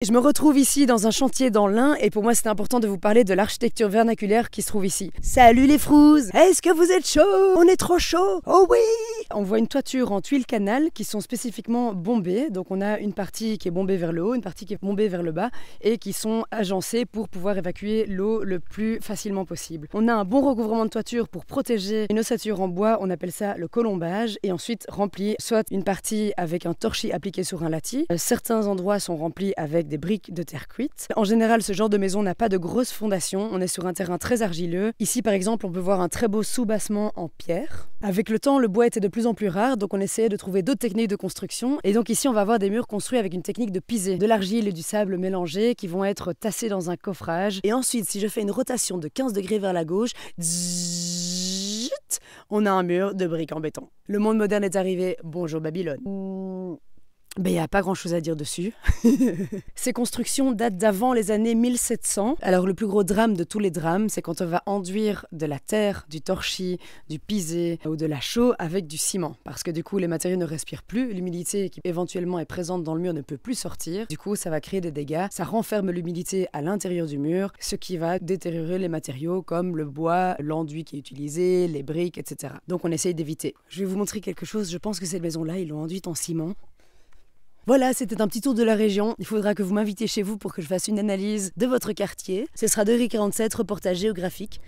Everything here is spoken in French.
Je me retrouve ici dans un chantier dans l'Ain et pour moi c'était important de vous parler de l'architecture vernaculaire qui se trouve ici. Salut les frouzes! Est-ce que vous êtes chaud? On est trop chaud! Oh oui! On voit une toiture en tuiles canal qui sont spécifiquement bombées. Donc on a une partie qui est bombée vers le haut, une partie qui est bombée vers le bas et qui sont agencées pour pouvoir évacuer l'eau le plus facilement possible. On a un bon recouvrement de toiture pour protéger une ossature en bois, on appelle ça le colombage, et ensuite rempli soit une partie avec un torchis appliqué sur un latis. Certains endroits sont remplis avec des briques de terre cuite. En général, ce genre de maison n'a pas de grosses fondations, on est sur un terrain très argileux. Ici par exemple, on peut voir un très beau soubassement en pierre. Avec le temps, le bois était de plus en plus rare, donc on essayait de trouver d'autres techniques de construction. Et donc ici, on va avoir des murs construits avec une technique de pisé, de l'argile et du sable mélangés qui vont être tassés dans un coffrage. Et ensuite, si je fais une rotation de 15 degrés vers la gauche, on a un mur de briques en béton. Le monde moderne est arrivé, bonjour Babylone. Ben, il n'y a pas grand chose à dire dessus. Ces constructions datent d'avant les années 1700. Alors le plus gros drame de tous les drames, c'est quand on va enduire de la terre, du torchis, du pisé ou de la chaux avec du ciment. Parce que du coup les matériaux ne respirent plus, l'humidité qui éventuellement est présente dans le mur ne peut plus sortir. Du coup ça va créer des dégâts, ça renferme l'humidité à l'intérieur du mur, ce qui va détériorer les matériaux comme le bois, l'enduit qui est utilisé, les briques, etc. Donc on essaye d'éviter. Je vais vous montrer quelque chose, je pense que cette maison-là, ils l'ont enduite en ciment. Voilà, c'était un petit tour de la région. Il faudra que vous m'invitiez chez vous pour que je fasse une analyse de votre quartier. Ce sera 2h47, reportage géographique.